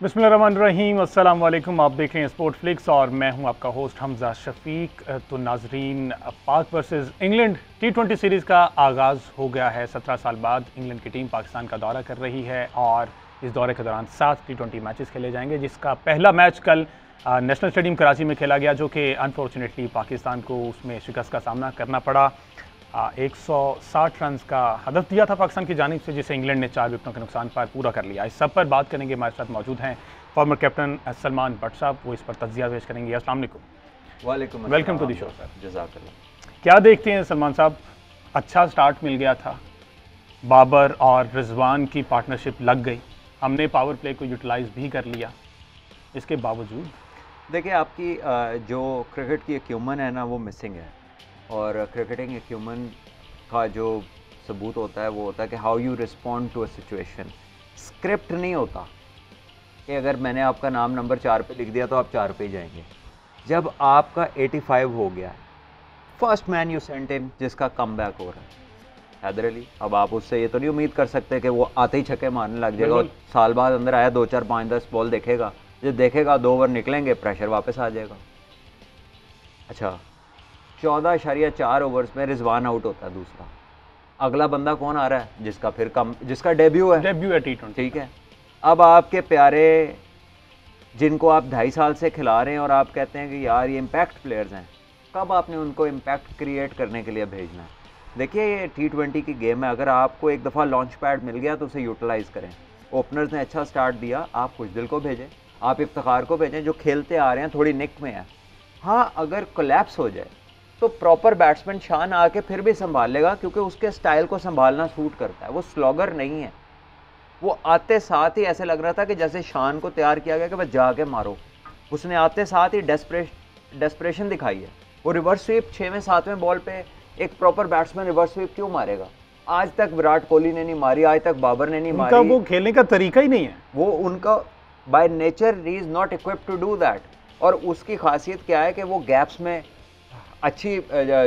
बिस्मिल्लाहिर्रहमानिर्रहीम, अस्सलाम वालेकुम। आप देख रहे हैं स्पोर्ट फ्लिक्स और मैं हूं आपका होस्ट हमजा शफीक। तो नाजरीन, पाक वर्सेस इंग्लैंड T20 सीरीज़ का आगाज़ हो गया है। 17 साल बाद इंग्लैंड की टीम पाकिस्तान का दौरा कर रही है और इस दौरे के दौरान 7 T20 मैचेस खेले जाएंगे, जिसका पहला मैच कल नेशनल स्टेडियम कराची में खेला गया, जो कि अनफॉर्चुनेटली पाकिस्तान को उसमें शिकस्त का सामना करना पड़ा। 160 रन का हदफ दिया था पाकिस्तान की जानिब से, जिसे इंग्लैंड ने 4 विकेटों के नुकसान पर पूरा कर लिया। इस सब पर बात करेंगे। हमारे साथ मौजूद हैं फॉर्मर कैप्टन सलमान भट्ट साहब, वो इस पर तज्जिया पेश करेंगे। अस्सलाम वालेकुम। वालेकुम, welcome to the show sir. जज़ाकल्लाह। क्या देखते हैं सलमान साहब, अच्छा स्टार्ट मिल गया था, बाबर और रिजवान की पार्टनरशिप लग गई, हमने पावर प्ले को यूटिलाइज भी कर लिया, इसके बावजूद देखिए, आपकी जो क्रिकेट की एक्यूमन है ना, वो मिसिंग है। और क्रिकेटिंग एक्यूमन का जो सबूत होता है वो होता है कि how you respond to a situation. Script नहीं होता कि अगर मैंने आपका नाम नंबर 4 पे लिख दिया तो आप 4 पे ही जाएंगे। जब आपका 85 हो गया, फर्स्ट मैन यू सेंट इन जिसका कम बैक हो रहा है हैदर अली, अब आप उससे ये तो नहीं उम्मीद कर सकते कि वो आते ही छक्के मारने लग जाएगा और साल बाद अंदर आया 2 4 5 10 बॉल देखेगा, जब देखेगा 2 ओवर निकलेंगे प्रेशर वापस आ जाएगा। अच्छा, 14.4 ओवर्स में रिजवान आउट होता है दूसरा, अगला बंदा कौन आ रहा है? जिसका डेब्यू है T20। ठीक है। अब आपके प्यारे जिनको आप 2.5 साल से खिला रहे हैं और आप कहते हैं कि यार ये इम्पैक्ट प्लेयर्स हैं, कब आपने उनको इम्पैक्ट क्रिएट करने के लिए भेजना है? देखिए, ये T20 की गेम है, अगर आपको एक दफ़ा लॉन्च पैड मिल गया तो उसे यूटिलाइज़ करें। ओपनर्स ने अच्छा स्टार्ट दिया, आप खुशदिल को भेजें, आप इफ्तिखार को भेजें जो खेलते आ रहे हैं, थोड़ी निक में है। हाँ, अगर कोलैप्स हो जाए तो प्रॉपर बैट्समैन शान आके फिर भी संभाल लेगा, क्योंकि उसके स्टाइल को संभालना सूट करता है। वो स्लॉगर नहीं है। वो आते साथ ही ऐसे लग रहा था कि जैसे शान को तैयार किया गया कि बस जाके मारो। उसने आते साथ ही डेस्परेशन दिखाई है। वो रिवर्स स्वीप 6वें 7वें बॉल पे एक प्रॉपर बैट्समैन रिवर्स स्वीप क्यों मारेगा? आज तक विराट कोहली ने नहीं मारी, आज तक बाबर ने नहीं मारी। वो खेलने का तरीका ही नहीं है। वो उनका बाय नेचर ही is not equipped to do that. और उसकी खासियत क्या है कि वो गैप्स में अच्छी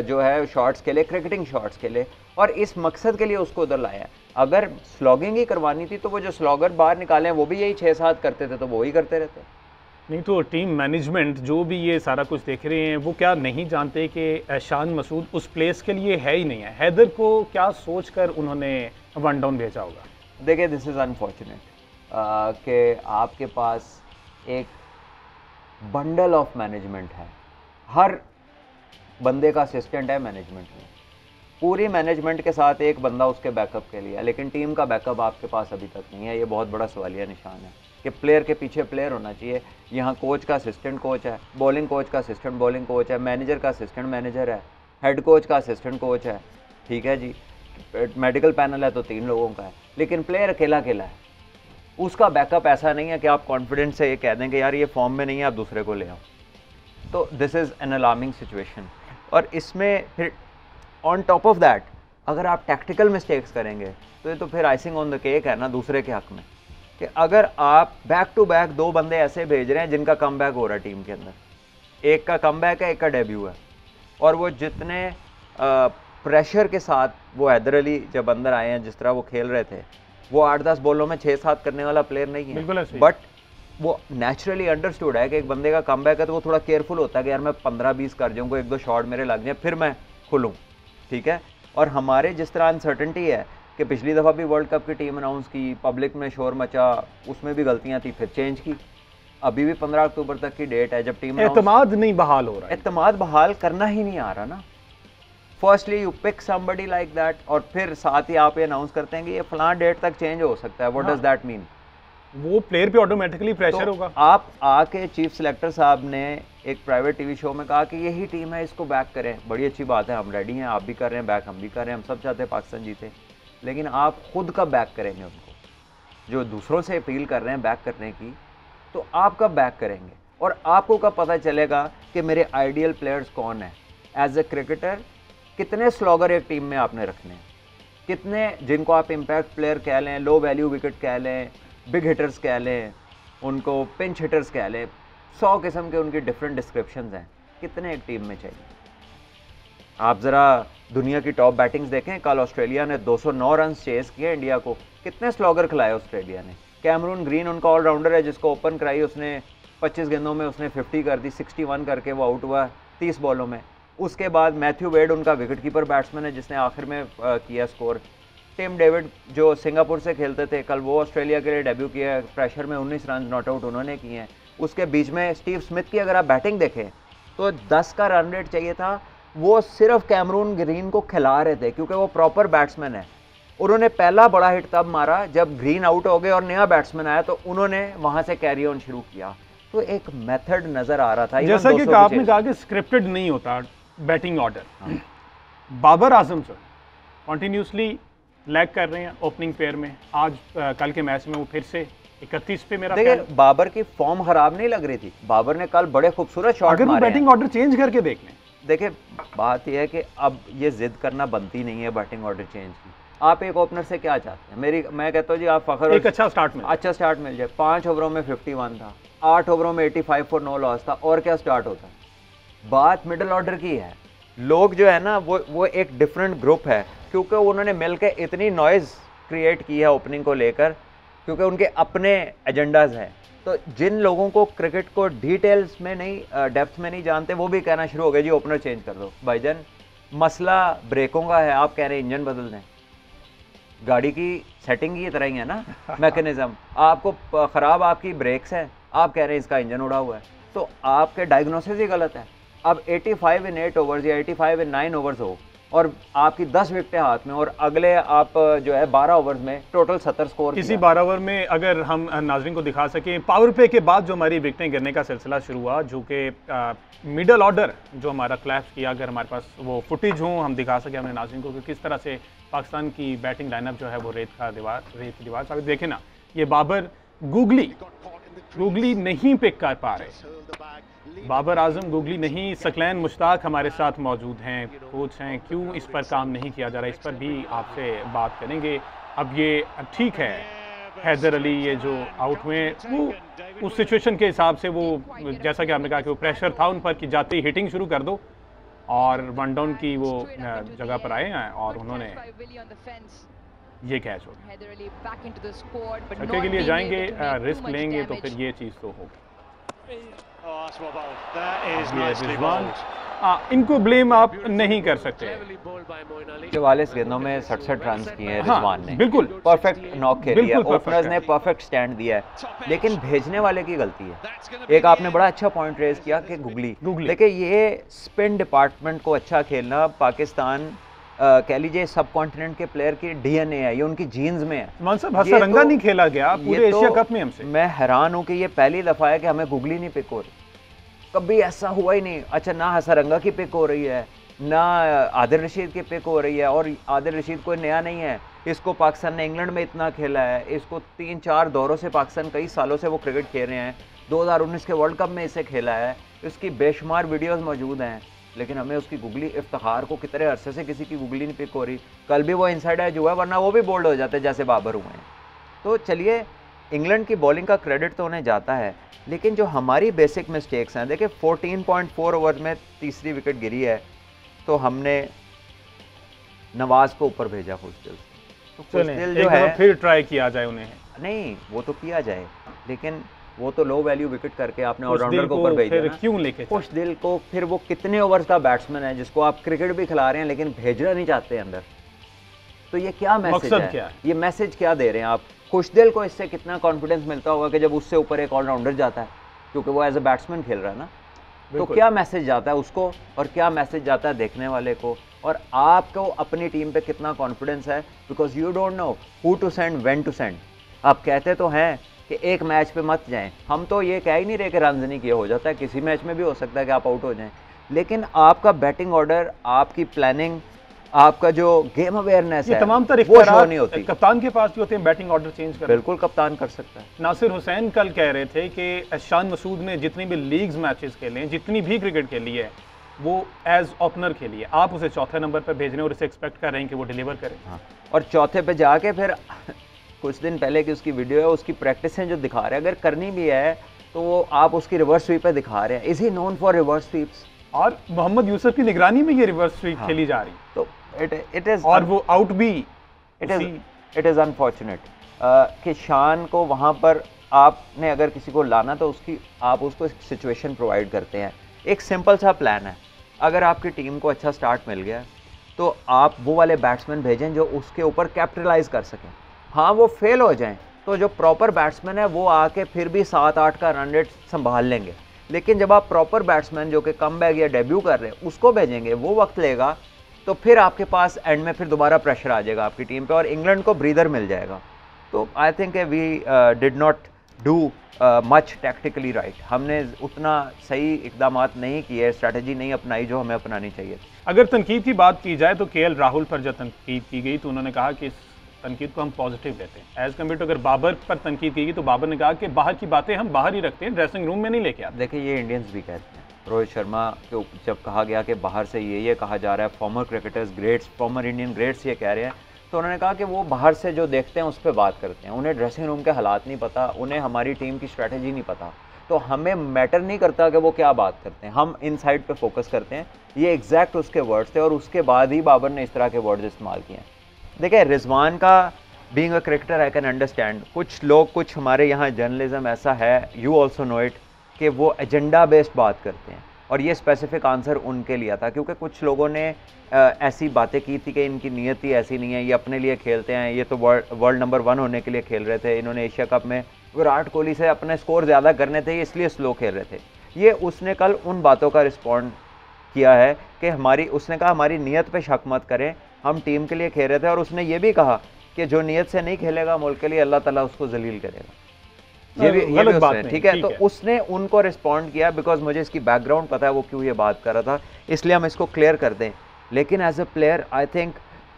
जो है शॉट्स खेले, क्रिकेटिंग शॉट्स खेले, और इस मकसद के लिए उसको उधर लाया है। अगर स्लॉगिंग ही करवानी थी तो वो जो स्लॉगर बाहर निकाले हैं वो भी यही 6-7 करते थे, तो वो ही करते रहते। नहीं तो टीम मैनेजमेंट जो भी ये सारा कुछ देख रहे हैं, वो क्या नहीं जानते कि शान मसूद उस प्लेस के लिए है ही नहीं है? हैदर को क्या सोचकर उन्होंने वन डाउन भेजा होगा? देखिए, दिस इज़ अनफॉर्चुनेट कि आपके पास एक बंडल ऑफ मैनेजमेंट है, हर बंदे का असिस्टेंट है मैनेजमेंट में, पूरी मैनेजमेंट के साथ एक बंदा उसके बैकअप के लिए, लेकिन टीम का बैकअप आपके पास अभी तक नहीं है। ये बहुत बड़ा सवालिया निशान है कि प्लेयर के पीछे प्लेयर होना चाहिए। यहाँ कोच का असिस्टेंट कोच है, बॉलिंग कोच का असिस्टेंट बॉलिंग कोच है, मैनेजर का असिस्टेंट मैनेजर है, हेड कोच का असिस्टेंट कोच है, ठीक है जी, मेडिकल पैनल है तो 3 लोगों का है, लेकिन प्लेयर अकेला अकेला है। उसका बैकअप ऐसा नहीं है कि आप कॉन्फिडेंस से ये कह दें कि यार ये फॉर्म में नहीं है, आप दूसरे को ले आओ। तो this is an alarming situation. और इसमें फिर ऑन टॉप ऑफ दैट अगर आप टैक्टिकल मिस्टेक्स करेंगे तो ये तो फिर आइसिंग ऑन द केक है ना दूसरे के हक में, कि अगर आप बैक टू बैक 2 बंदे ऐसे भेज रहे हैं जिनका कम बैक हो रहा है टीम के अंदर, एक का कम बैक है, एक का डेब्यू है, और वो जितने प्रेशर के साथ वो हैदर अली जब अंदर आए हैं, जिस तरह वो खेल रहे थे, वो 8-10 बॉलों में 6-7 करने वाला प्लेयर नहीं है। बट वो नेचुरली अंडरस्टूड है कि एक बंदे का कम बैक है तो वो थोड़ा केयरफुल होता है कि यार मैं 15-20 कर जाऊँगा, 1-2 शॉट मेरे लग जाए फिर मैं खुलूँ, ठीक है। और हमारे जिस तरह अनसर्टेनिटी है कि पिछली दफ़ा भी वर्ल्ड कप की टीम अनाउंस की, पब्लिक में शोर मचा, उसमें भी गलतियाँ थी, फिर चेंज की, अभी भी 15 अक्टूबर तक की डेट है जब टीम एतमाद नहीं बहाल हो रहा है। एतमाद बहाल करना ही नहीं आ रहा ना। Firstly you pick somebody like that, और फिर साथ ही आप ये अनाउंस करते हैं कि ये फलां डेट तक चेंज हो सकता है। What does that mean? वो प्लेयर पे ऑटोमेटिकली प्रेशर तो होगा। आप आके चीफ सिलेक्टर साहब ने एक प्राइवेट टीवी शो में कहा कि यही टीम है, इसको बैक करें। बड़ी अच्छी बात है, हम रेडी हैं, आप भी कर रहे हैं बैक, हम भी कर रहे हैं, हम सब चाहते हैं पाकिस्तान जीते, लेकिन आप खुद कब बैक करेंगे उनको? जो दूसरों से अपील कर रहे हैं बैक करने की, तो आप कब बैक करेंगे? और आपको कब पता चलेगा कि मेरे आइडियल प्लेयर्स कौन है? एज ए क्रिकेटर कितने स्लॉगर एक टीम में आपने रखने हैं, कितने जिनको आप इम्पैक्ट प्लेयर कह लें, लो वैल्यू विकेट कह लें, बिग हिटर्स कह लें, उनको पिंच हिटर्स कह लें, 100 किस्म के उनकी डिफरेंट डिस्क्रिप्शंस हैं, कितने एक टीम में चाहिए? आप ज़रा दुनिया की टॉप बैटिंग्स देखें, कल ऑस्ट्रेलिया ने 209 रन चेस किए इंडिया को, कितने स्लॉगर खिलाए ऑस्ट्रेलिया ने? कैमरून ग्रीन उनका ऑलराउंडर है जिसको ओपन कराई, उसने 25 गेंदों में उसने 50 कर दी, 61 करके वो आउट हुआ 30 बॉलों में। उसके बाद मैथ्यू वेड उनका विकेट कीपर बैट्समैन है जिसने आखिर में किया स्कोर। टिम डेविड जो सिंगापुर से खेलते थे, कल वो ऑस्ट्रेलिया के लिए डेब्यू किया, प्रेशर में 19 रन नॉट आउट उन्होंने किए हैं। उसके बीच में स्टीव स्मिथ की अगर आप बैटिंग देखें तो 10 का रन रेट चाहिए था, वो सिर्फ कैमरून ग्रीन को खिला रहे थे क्योंकि वो प्रॉपर बैट्समैन है। उन्होंने पहला बड़ा हिट तब मारा जब ग्रीन आउट हो गए और नया बैट्समैन आया तो उन्होंने वहां से कैरी ऑन शुरू किया। तो एक मेथड नजर आ रहा था। जैसा कि आपने कहा कि स्क्रिप्टेड नहीं होता batting order. Babar Azam sir continuously lag कर रहे हैं ओपनिंग पेयर में। आज कल के मैच में वो फिर से 31 पे मेरा देखिए बाबर की फॉर्म खराब नहीं लग रही थी, बाबर ने कल बड़े खूबसूरत शॉट मारे। बैटिंग ऑर्डर चेंज करके देख लें। देखिए बात यह है कि अब ये जिद करना बनती नहीं है बैटिंग ऑर्डर चेंज की। आप एक ओपनर से क्या चाहते हैं? मैं कहता हूँ जी आप फखर एक अच्छा स्टार्ट मिल जाए। 5 ओवरों में 51 था, 8 ओवरों में 85 फॉर नो लॉस था, और क्या स्टार्ट होता? बात मिडिल ऑर्डर की है। लोग जो है ना वो एक डिफरेंट ग्रुप है क्योंकि उन्होंने मिलकर इतनी नॉइज़ क्रिएट की है ओपनिंग को लेकर, क्योंकि उनके अपने एजेंडाज हैं। तो जिन लोगों को क्रिकेट को डिटेल्स में नहीं, डेप्थ में नहीं जानते, वो भी कहना शुरू हो गए जी ओपनर चेंज कर दो। भाईजान मसला ब्रेकों का है, आप कह रहे हैं इंजन बदल दें। गाड़ी की सेटिंग की तरह ही है ना मैकेनिज्म। आपको ख़राब आपकी ब्रेक्स हैं, आप कह रहे हैं इसका इंजन उड़ा हुआ है, तो आपके डायग्नोसिस ही गलत है। अब 85 इन 8 ओवर्स या 85 इन 9 ओवर्स हो और आपकी 10 विकेटें हाथ में, और अगले आप जो है 12 ओवर्स में टोटल 70 स्कोर। किसी 12 ओवर में अगर हम नाज़रीन को दिखा सकें, पावर प्ले के बाद जो हमारी विकेटें गिरने का सिलसिला शुरू हुआ, जो कि मिडल ऑर्डर जो हमारा क्लैप्स किया, अगर हमारे पास वो फुटेज हो हम दिखा सकें अपने नाज़रीन को कि किस तरह से पाकिस्तान की बैटिंग लाइनअप जो है वो रेत की दीवार साबित। देखें ना, ये बाबर गूगली नहीं पिक कर पा रहे। बाबर आजम गूगली नहीं। सकलैन मुश्ताक हमारे साथ मौजूद हैं, कोच हैं, क्यों इस पर काम नहीं किया जा रहा, इस पर भी आपसे बात करेंगे। अब ये ठीक है, हैदर अली ये जो आउट हुए वो उस सिचुएशन के हिसाब से, वो जैसा कि आपने कहा कि वो प्रेशर था उन पर कि जाते ही हिटिंग शुरू कर दो, और वन डाउन की वो जगह पर आए हैं और उन्होंने ये कैच हो गया। छक्के के लिए जाएंगे, रिस्क लेंगे तो फिर ये चीज़ तो होगी। इनको ब्लेम आप नहीं कर सकते। 44 गेंदों में 67 रन किए हैं रिजवान ने। बिल्कुल परफेक्ट नॉक खेली है, ओपनर्स ने परफेक्ट स्टैंड दिया है, लेकिन भेजने वाले की गलती है। एक आपने बड़ा अच्छा पॉइंट रेज किया कि गूगली। देखिए ये स्पिन डिपार्टमेंट को अच्छा खेलना पाकिस्तान कह लीजिए सब कॉन्टिनेंट के प्लेयर की डीएनए है, ये उनकी जीन्स में है। हसरंगा नहीं खेला गया पूरे एशिया कप में हमसे। मैं हैरान हूँ कि ये पहली दफ़ा है कि हमें गूगली नहीं पिक हो रही, कभी ऐसा हुआ ही नहीं। अच्छा, ना हसरंगा की पिक हो रही है, ना आदिल रशीद की पिक हो रही है, और आदिल रशीद कोई नया नहीं है, इसको पाकिस्तान ने इंग्लैंड में इतना खेला है, इसको 3-4 दौरों से पाकिस्तान कई सालों से वो क्रिकेट खेल रहे हैं, 2019 के वर्ल्ड कप में इसे खेला है, इसकी बेशुमार वीडियोस मौजूद हैं, लेकिन हमें उसकी गुगली इफ्तिखार को कितने अरसे से किसी की गुगली नहीं पिक हो रही। कल भी वो इनसाइड एज हुआ, वरना वो भी बोल्ड हो जाते जैसे बाबर हुए हैं। तो चलिए, इंग्लैंड की बॉलिंग का क्रेडिट तो उन्हें जाता है, लेकिन जो हमारी बेसिक मिस्टेक्स हैं, देखिए 14.4 ओवर में तीसरी विकेट गिरी है, तो हमने नवाज को ऊपर भेजा खुशदिल। तो खुशदिल जो है फिर ट्राई किया जाए उन्हें, नहीं वो तो किया जाए, लेकिन वो तो लो वैल्यू विकेट करके आपने ऑलराउंडर को ऊपर भेजा ना। क्यों लेके खुशदिल को फिर वो कितने ओवर्स का बैट्समैन है जिसको आप क्रिकेट भी खिला रहे हैं लेकिन भेजना नहीं चाहते अंदर, तो ये क्या मैसेज है? क्या? ये मैसेज क्या दे रहे हैं आप? खुशदिल को इससे कितना कॉन्फिडेंस मिलता होगा कि जब उससे ऊपर एक ऑलराउंडर जाता है, क्योंकि वो एज ए बैट्समैन खेल रहा है ना। तो क्या मैसेज जाता है उसको और क्या मैसेज जाता है देखने वाले को, और आपको अपनी टीम पे कितना कॉन्फिडेंस है, because you don't know who to send, when to send. आप कहते तो हैं कि एक मैच पे मत जाएं, हम तो ये कह ही नहीं रहे कि रन नहीं किया, हो जाता है किसी मैच में भी हो सकता है कि आप आउट हो जाएं, लेकिन आपका बैटिंग ऑर्डर, आपकी प्लानिंग, आपका जो गेम अवेयरनेस है, तमाम वो शो नहीं होती। कप्तान के पास भी होते हैं बैटिंग ऑर्डर चेंज कर। बिल्कुल कप्तान कर सकता है। नासिर हुसैन कल कह रहे थे कि शान मसूद ने जितनी भी लीग्स मैचेस खेले, जितनी भी क्रिकेट खेली है, वो एज ओपनर खेली है, आप उसे चौथे नंबर पर भेज रहे हैं और इसे एक्सपेक्ट कर रहे हैं कि वो डिलीवर करे। हाँ, और चौथे पे जाके फिर कुछ दिन पहले की उसकी वीडियो है, उसकी प्रैक्टिसें जो दिखा रहे हैं, अगर करनी भी है तो वो आप उसकी रिवर्स स्वीप पे दिखा रहे हैं। Is he known for reverse sweeps? और मोहम्मद यूसुफ की निगरानी में ये रिवर्स स्वीप खेली जा रही, तो इट इज, और वो आउट भी इट इज अनफॉर्चुनेट। कि शान को वहाँ पर आपने अगर किसी को लाना तो आप उसको एक सिचुएशन प्रोवाइड करते हैं। एक सिंपल सा प्लान है, अगर आपकी टीम को अच्छा स्टार्ट मिल गया तो आप वो वाले बैट्समैन भेजें जो उसके ऊपर कैपिटलाइज कर सकें। हाँ, वो फेल हो जाएं तो जो प्रॉपर बैट्समैन है वो आके फिर भी 7-8 का रन रेट संभाल लेंगे। लेकिन जब आप प्रॉपर बैट्समैन जो कि कमबैक या डेब्यू कर रहे हैं उसको भेजेंगे, वो वक्त लेगा, तो फिर आपके पास एंड में फिर दोबारा प्रेशर आ जाएगा आपकी टीम पे और इंग्लैंड को ब्रीदर मिल जाएगा। तो I think we did not do much tactically right. हमने उतना सही इकदाम नहीं किए, स्ट्रैटेजी नहीं अपनाई जो हमें अपनानी चाहिए। अगर तनकीद की बात की जाए तो केएल राहुल पर जब तनकीद की गई तो उन्होंने कहा कि इस तनकीद को हम पॉजिटिव लेते हैं। एज कम्पेयर टू अगर बाबर पर तनकीद की गई तो बाबर ने कहा कि बाहर की बातें हम बाहर ही रखते हैं, ड्रेसिंग रूम में नहीं लेके आते। देखिए, ये इंडियंस भी कहते हैं। रोहित शर्मा के जब कहा गया कि बाहर से ये कहा जा रहा है, farmer cricketers greats, former Indian greats ये कह रहे हैं, तो उन्होंने कहा कि वो बाहर से जो देखते हैं उस पर बात करते हैं, उन्हें ड्रेसिंग रूम के हालात नहीं पता, उन्हें हमारी टीम की स्ट्रैटेजी नहीं पता। तो हमें मैटर नहीं करता कि वो क्या बात करते हैं, हम इनसाइड पे फोकस करते हैं। ये एग्जैक्ट उसके वर्ड्स थे और उसके बाद ही बाबर ने इस तरह के वर्ड्स इस्तेमाल किए हैं। देखिए, रिजवान का being a cricketer I can understand. कुछ लोग, कुछ हमारे यहाँ जर्नलिज्म ऐसा है, यू ऑल्सो नो इट, कि वो एजेंडा बेस्ड बात करते हैं और ये स्पेसिफिक आंसर उनके लिए था क्योंकि कुछ लोगों ने ऐसी बातें की थी कि इनकी नीयत ही ऐसी नहीं है, ये अपने लिए खेलते हैं, ये तो वर्ल्ड नंबर 1 होने के लिए खेल रहे थे, इन्होंने एशिया कप में विराट कोहली से अपने स्कोर ज़्यादा करने थे इसलिए स्लो खेल रहे थे। ये उसने कल उन बातों का रिस्पॉन्ड किया है कि उसने कहा हमारी नीयत पे शक मत करें, हम टीम के लिए खेल रहे थे। और उसने ये भी कहा कि जो नीयत से नहीं खेलेगा मुल्क के लिए अल्लाह ताला उसको जलील करेगा। ये भी उसने, ठीक है, तो उसने उनको रिस्पॉन्ड किया बिकॉज मुझे इसकी बैकग्राउंड पता है वो क्यों ये बात कर रहा था, इसलिए हम इसको क्लियर कर दें। लेकिन as a player I think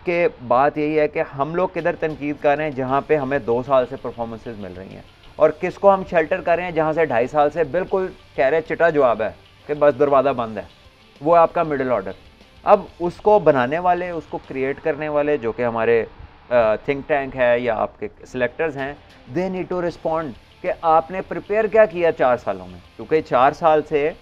कि बात यही है कि हम लोग किधर तनकीद कर रहे हैं जहाँ पे हमें 2 साल से परफॉर्मेंसेज मिल रही हैं, और किसको हम शेल्टर कर रहे हैं जहाँ से 2.5 साल से बिल्कुल कह रहे चिटा जवाब है कि बस दरवाज़ा बंद है, वो है आपका मिडिल ऑर्डर। अब उसको बनाने वाले, उसको क्रिएट करने वाले जो कि हमारे थिंक टैंक है या आपके सिलेक्टर्स हैं, दे नीड टू रिस्पॉन्ड कि आपने प्रिपेयर क्या किया 4 सालों में, क्योंकि 4 साल से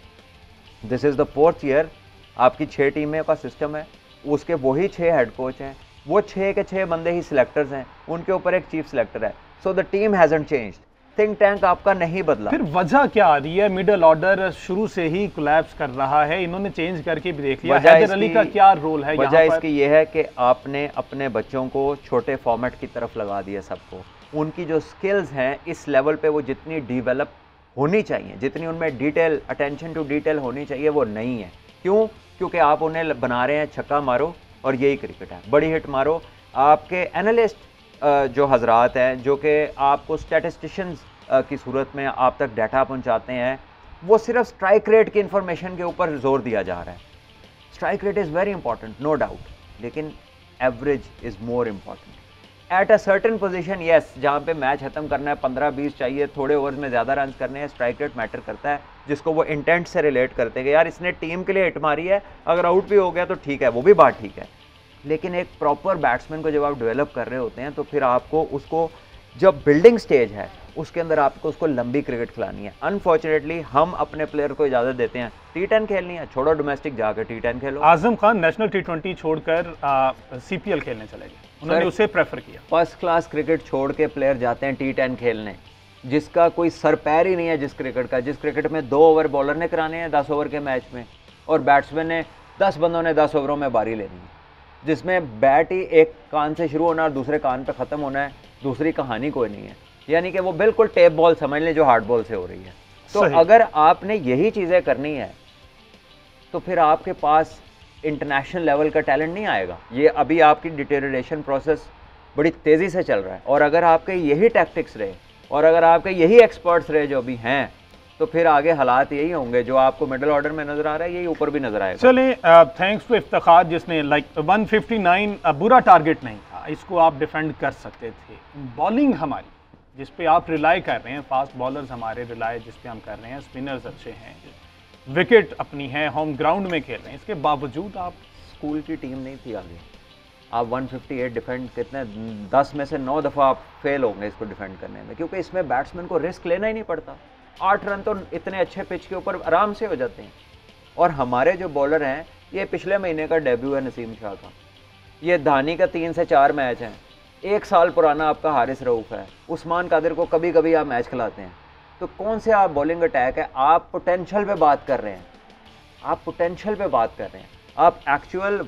this is the 4th year आपकी 6 टीमें का सिस्टम है, उसके वही 6 हेड कोच हैं, वो 6 के 6 बंदे ही सिलेक्टर्स हैं, उनके ऊपर एक चीफ सिलेक्टर है। So the team hasn't changed, think tank आपका नहीं बदला। फिर वजह क्या आ रही है? मिडिल ऑर्डर शुरू से ही कोलैप्स कर रहा है, इन्होंने चेंज करके भी देख लिया। हैदर अली का क्या रोल है? वजह इसकी ये है कि आपने अपने बच्चों को छोटे फॉर्मेट की तरफ लगा दिया सबको। उनकी जो स्किल्स हैं इस लेवल पे वो जितनी डेवलप होनी चाहिए, जितनी उनमें डिटेल, अटेंशन टू डिटेल होनी चाहिए, वो नहीं है। क्यों? क्योंकि आप उन्हें बना रहे हैं छक्का मारो और यही क्रिकेट है, बड़ी हिट मारो। आपके एनालिस्ट जो हजरात हैं, जो कि आपको स्टैटिस्टिशियंस की सूरत में आप तक डाटा पहुंचाते हैं, वो सिर्फ स्ट्राइक रेट की इंफॉर्मेशन के ऊपर जोर दिया जा रहा है। Strike rate is very important, no doubt, लेकिन average is more important. At a certain position, yes, जहाँ पे मैच खत्म करना है, 15-20 चाहिए, थोड़े ओवर्स में ज़्यादा रन करने हैं, स्ट्राइक रेट मैटर करता है, जिसको वो इंटेंट से रिलेट करते हैं कि यार इसने टीम के लिए हिट मारी है, अगर आउट भी हो गया तो ठीक है, वो भी बात ठीक है। लेकिन एक प्रॉपर बैट्समैन को जब आप डेवलप कर रहे होते हैं तो फिर आपको उसको, जब बिल्डिंग स्टेज है उसके अंदर आपको उसको लंबी क्रिकेट खिलानी है। अनफॉर्चुनेटली हम अपने प्लेयर को इजाज़त देते हैं T10 खेलनी है, छोड़ो डोमेस्टिक, जाकर T10 खेलो। आजम खान नेशनल T20 छोड़कर CPL खेलने चले गए, उन्होंने उसे प्रेफर किया। फर्स्ट क्लास क्रिकेट छोड़ के प्लेयर जाते हैं T10 खेलने, जिसका कोई सर पैर ही नहीं है, जिस क्रिकेट में 2 ओवर बॉलर ने कराने हैं 10 ओवर के मैच में, और बैट्समैन ने 10 बंदों ने 10 ओवरों में बारी लेनी है, जिसमें बैट ही एक कान से शुरू होना और दूसरे कान पे ख़त्म होना है, दूसरी कहानी कोई नहीं है। यानी कि वो बिल्कुल टेप बॉल समझ लें जो हार्ड बॉल से हो रही है। तो अगर आपने यही चीज़ें करनी है तो फिर आपके पास इंटरनेशनल लेवल का टैलेंट नहीं आएगा। ये अभी आपकी डिटेरियोरेशन प्रोसेस बड़ी तेज़ी से चल रहा है, और अगर आपके यही टैक्टिक्स रहे और अगर आपके यही एक्सपर्ट्स रहे जो अभी हैं, तो फिर आगे हालात यही होंगे जो आपको मिडिल ऑर्डर में नजर आ रहा है, यही ऊपर भी नजर आएगा। चलें, थैंक्स टू इफ्तिखार जिसने 159 बुरा टारगेट नहीं था, इसको आप डिफेंड कर सकते थे। बॉलिंग हमारी जिस पे आप रिलाई कर रहे हैं, फास्ट बॉलर्स हमारे रिलाई जिस पे हम कर रहे हैं, स्पिनर्स अच्छे हैं, विकेट अपनी है, होम ग्राउंड में खेल रहे हैं, इसके बावजूद आप स्कूल की टीम नहीं थी आगे। आप 158 डिफेंड कितने 10 में से 9 दफ़ा आप फेल होंगे इसको डिफेंड करने में, क्योंकि इसमें बैट्समैन को रिस्क लेना ही नहीं पड़ता। 8 रन तो इतने अच्छे पिच के ऊपर आराम से हो जाते हैं। और हमारे जो बॉलर हैं, ये पिछले महीने का डेब्यू है नसीम शाह का, ये धानी का 3 से 4 मैच हैं, 1 साल पुराना आपका हारिस रऊफ है, उस्मान कादिर को कभी कभी आप मैच खिलाते हैं, तो कौन से आप बॉलिंग अटैक है? आप पोटेंशियल पे बात कर रहे हैं, आप पोटेंशियल पे बात कर रहे हैं, आप actual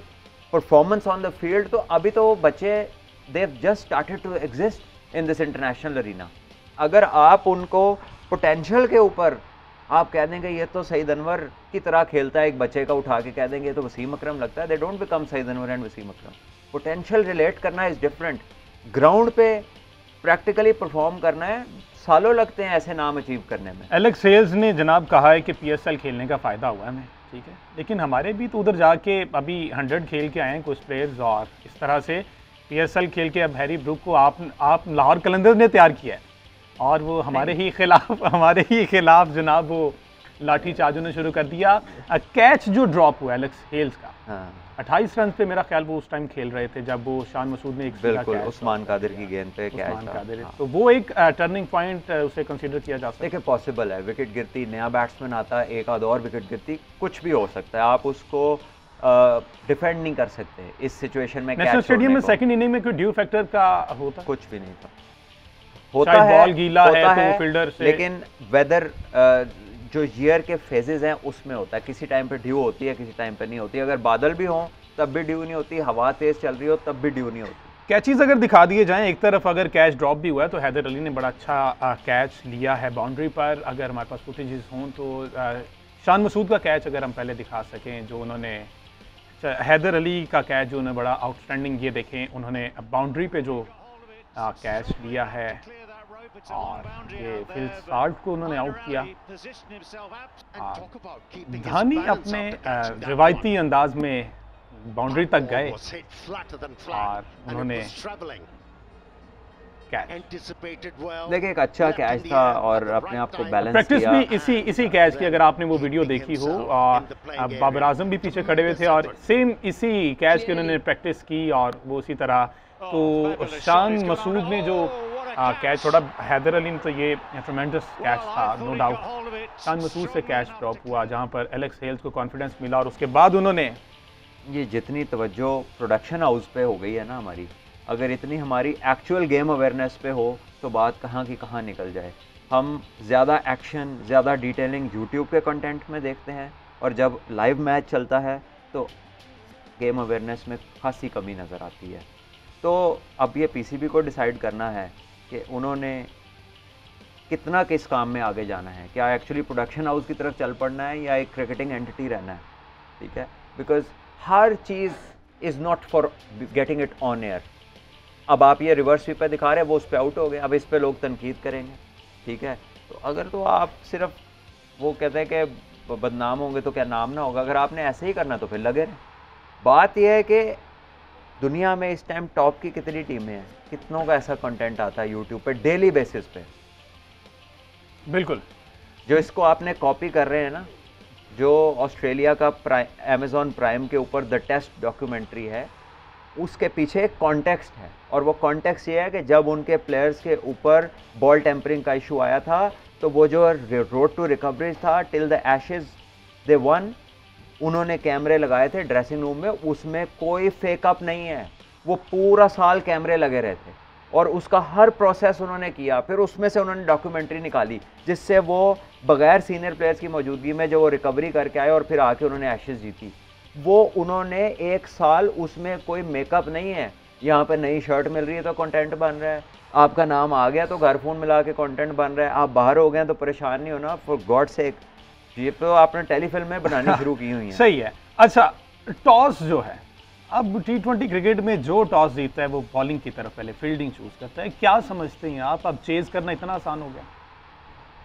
performance on the field, तो अभी तो बच्चे they just started to exist in this international arena. अगर आप उनको पोटेंशियल के ऊपर आप कह देंगे ये तो सईद अनवर की तरह खेलता है, एक बच्चे का उठा के कह देंगे ये तो वसीम अकरम लगता है, they don't become Saeed Anwar and Wasim Akram. Potential relate करना इज़ डिफरेंट, ग्राउंड पे प्रैक्टिकली परफॉर्म करना है, सालों लगते हैं ऐसे नाम अचीव करने में। एलेक्स हेल्स ने जनाब कहा है कि पीएसएल खेलने का फ़ायदा हुआ हमें, ठीक है, लेकिन हमारे भी तो उधर जाके अभी 100 खेल के आए हैं कुछ प्लेयर्स, और इस तरह से पीएसएल खेल के अब हैरी ब्रूक को आप लाहौर कलंदर्स ने तैयार किया है, और वो हमारे ही खिलाफ जनाब वो लाठी चार्ज ने शुरू कर दिया। कैच जो ड्रॉप हुआ एलेक्स हेल्स का, हाँ 28 रन पे मेरा ख्याल वो उस टाइम खेल रहे थे जब वो शान मसूद ने एक बिल्कुल उस्मान कादिर की गेंद पे कैच था। हाँ। तो वो एक टर्निंग पॉइंट उसे कंसीडर किया जा सकता है। देखिए पॉसिबल है, विकेट गिरती, नया बैट्समैन आता, एक आध और विकेट गिरती, कुछ भी हो सकता है, आप उसको डिफेंड नहीं कर सकते इस सिचुएशन में। नेशनल स्टेडियम में सेकंड इनिंग में कोई ड्यू फैक्टर का होता? कुछ भी नहीं था, होता है बॉल गीला है तो फील्डर से, लेकिन वेदर जो ईयर के फेजेस हैं उसमें होता है, किसी टाइम पे ड्यू होती है, किसी टाइम पे नहीं होती। अगर बादल भी हों तब भी ड्यू नहीं होती, हवा तेज चल रही हो तब भी ड्यू नहीं होती। कैचेस अगर दिखा दिए जाएं, एक तरफ अगर कैच ड्रॉप भी हुआ है तो हैदर अली ने बड़ा अच्छा कैच लिया है बाउंड्री पर। अगर हमारे पास फुटेजेस हों तो शान मसूद का कैच अगर हम पहले दिखा सकें, जो उन्होंने हैदर अली का कैच जो उन्होंने बड़ा आउटस्टैंडिंग, ये देखें उन्होंने बाउंड्री पे जो कैच लिया है, और ये फिल साल्ट को उन्होंने आउट किया। धानी अपने रिवायती अंदाज में बाउंड्री तक गए और उन्होंने देखिए एक अच्छा कैच था और अपने आप को बैलेंस प्रैक्टिस किया। भी इसी कैच की अगर आपने वो वीडियो देखी हो, बाबर आजम भी पीछे खड़े हुए थे और सेम इसी कैच की उन्होंने प्रैक्टिस की, और वो उसी तरह तो शान मसूद ने जो कैच छोड़ा, हैदर अली ने तो ये ट्रेमेंडस कैच था नो डाउट। शान मसूद से कैच ड्रॉप हुआ जहां पर एलेक्स हेल्स को कॉन्फिडेंस मिला, और उसके बाद उन्होंने ये जितनी तवज्जो प्रोडक्शन हाउस पे हो गई है ना हमारी, अगर इतनी हमारी एक्चुअल गेम अवेयरनेस पे हो तो बात कहाँ की कहाँ निकल जाए। हम ज़्यादा एक्शन, ज़्यादा डिटेलिंग यूट्यूब के कंटेंट में देखते हैं, और जब लाइव मैच चलता है तो गेम अवेयरनेस में खासी कमी नज़र आती है। तो अब ये पीसीबी को डिसाइड करना है कि उन्होंने कितना किस काम में आगे जाना है, क्या एक्चुअली प्रोडक्शन हाउस की तरफ चल पड़ना है या एक क्रिकेटिंग एंटिटी रहना है, ठीक है। Because her cheese is not for getting it on air. अब आप ये रिवर्स स्वीपर दिखा रहे हैं, वो उस पर आउट हो गए, अब इस पर लोग तनकीद करेंगे, ठीक है। तो अगर तो आप सिर्फ वो कहते हैं कि बदनाम होंगे तो क्या नाम ना होगा, अगर आपने ऐसे ही करना तो फिर लगे रहे। बात यह है कि दुनिया में इस टाइम टॉप की कितनी टीमें हैं, कितनों का ऐसा कंटेंट आता है यूट्यूब पे डेली बेसिस पे। बिल्कुल जो इसको आपने कॉपी कर रहे हैं ना, जो ऑस्ट्रेलिया का अमेज़ॉन प्राइम के ऊपर द टेस्ट डॉक्यूमेंट्री है, उसके पीछे एक कॉन्टेक्स्ट है, और वो कॉन्टेक्स्ट ये है कि जब उनके प्लेयर्स के ऊपर बॉल टेम्परिंग का इशू आया था तो वो जो रोड टू रिकवरी था till the Ashes they one, उन्होंने कैमरे लगाए थे ड्रेसिंग रूम में, उसमें कोई फेकअप नहीं है, वो पूरा साल कैमरे लगे रहे थे और उसका हर प्रोसेस उन्होंने किया। फिर उसमें से उन्होंने डॉक्यूमेंट्री निकाली जिससे वो बगैर सीनियर प्लेयर्स की मौजूदगी में जो वो रिकवरी करके आए और फिर आके उन्होंने एशेज जीती। वो उन्होंने 1 साल, उसमें कोई मेकअप नहीं है। यहाँ पे नई शर्ट मिल रही है तो कंटेंट बन रहा है, आपका नाम आ गया तो घर फ़ोन मिला के कंटेंट बन रहा है, आप बाहर हो गए तो परेशान नहीं होना, फॉर गॉड सेक। ये तो आपने टेलीफिल्में बनानी शुरू की हुई हैं। सही है। अच्छा, टॉस जो है, अब T20 क्रिकेट में जो टॉस जीतता है वो बॉलिंग की तरफ पहले फील्डिंग चूज करता है, क्या समझते हैं आप? अब चेज करना इतना आसान हो गया?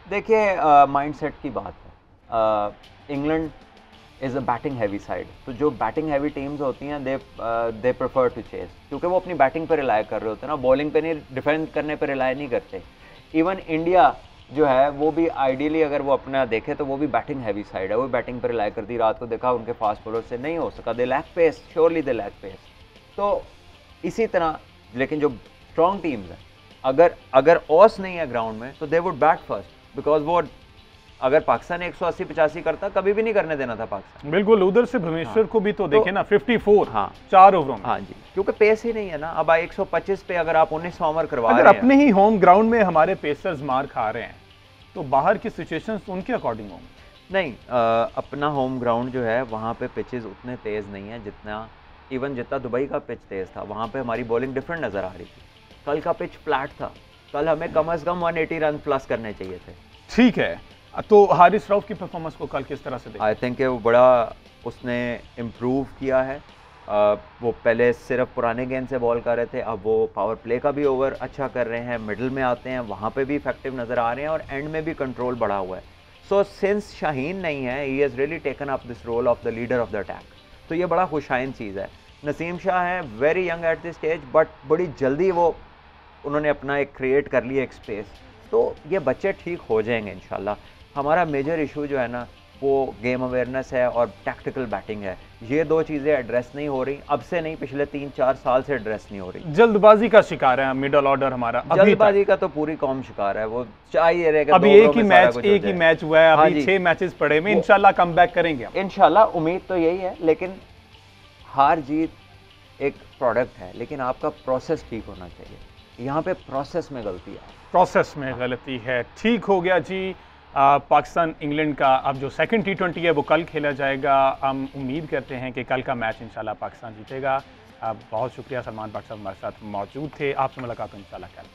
देखिए माइंडसेट की बात है। England is a batting heavy side, तो जो बैटिंग हैवी टीम्स होती हैं दे प्रेफर टू चेज, क्योंकि वो अपनी बैटिंग पर रिलाय कर रहे होते हैं ना, बॉलिंग पे नहीं, डिफेंड करने पर रिलाय नहीं करते। इवन इंडिया जो है वो भी आइडियली अगर वो अपना देखे तो वो भी बैटिंग हैवी साइड है, वो बैटिंग पर रिलाय करती। रात को देखा उनके फास्ट बॉलर से नहीं हो सका, they lack pace, surely they lack pace. तो इसी तरह, लेकिन जो स्ट्रॉन्ग टीम्स हैं, अगर ऑस नहीं है ग्राउंड में तो they would bat first, because वो अगर पाकिस्तान 180-85 करता कभी भी नहीं करने देना था पाकिस्तान। बिल्कुल, उधर से भुवनेश्वर को भी तो देखे ना 54 हाँ 4 ओवरों में। हाँ जी, क्योंकि पेस ही नहीं है ना। अब 125 पे अगर आप 19 ओवर करवा अगर रहे हैं, अपने ही होम ग्राउंड में हमारे पेसर्स मार खा रहे हैं तो बाहर की सिचुएशंस उनके अकॉर्डिंग होंगी। नहीं अपना होम ग्राउंड जो है वहाँ पे पिचेस उतने तेज़ नहीं है जितना जितना दुबई का पिच तेज़ था। वहाँ पे हमारी बॉलिंग डिफरेंट नज़र आ रही थी। कल का पिच फ्लैट था, कल हमें कम से कम 180 रन प्लस करने चाहिए थे। ठीक है, तो हारिस रऊफ की परफॉर्मेंस को कल किस तरह से देखा? आई थिंक वो बड़ा उसने इम्प्रूव किया है। वो पहले सिर्फ पुराने गेंद से बॉल कर रहे थे, अब वो पावर प्ले का भी ओवर अच्छा कर रहे हैं, मिडिल में आते हैं, वहाँ पे भी इफेक्टिव नज़र आ रहे हैं और एंड में भी कंट्रोल बढ़ा हुआ है। सो सिंस शाहीन नहीं है, he has really taken up this role of the leader of the attack. तो ये बड़ा खुशाइन चीज़ है। नसीम शाह है very young at this stage, but बड़ी जल्दी वो उन्होंने अपना एक क्रिएट कर लिया एक स्पेस। तो ये बच्चे ठीक हो जाएंगे इंशाल्लाह। हमारा मेजर इशू जो है ना वो गेम अवेयरनेस है और टैक्टिकल बैटिंग है। ये दो चीज़ें एड्रेस नहीं हो रही, अब से नहीं, पिछले 3-4 साल से एड्रेस नहीं हो रही। जल्दबाजी का शिकार है मिडल ऑर्डर हमारा, जल्दबाजी का तो पूरी कौम शिकार है। वो चाहिए रहेगा अभी एक ही मैच हुआ है, अभी 6 मैचेस पड़े में, इंशाल्लाह कमबैक करेंगे इंशाल्लाह। उम्मीद तो यही है, लेकिन हार जीत एक प्रोडक्ट है, लेकिन आपका प्रोसेस ठीक होना चाहिए। यहाँ पे प्रोसेस में गलती है, प्रोसेस में गलती है। ठीक हो गया जी। पाकिस्तान इंग्लैंड का अब जो सेकंड T20 है वो कल खेला जाएगा। हम उम्मीद करते हैं कि कल का मैच इंशाल्लाह पाकिस्तान जीतेगा। बहुत शुक्रिया, सलमान पाक साहब हमारे साथ मौजूद थे। आपसे मुलाकात इंशाल्लाह कल।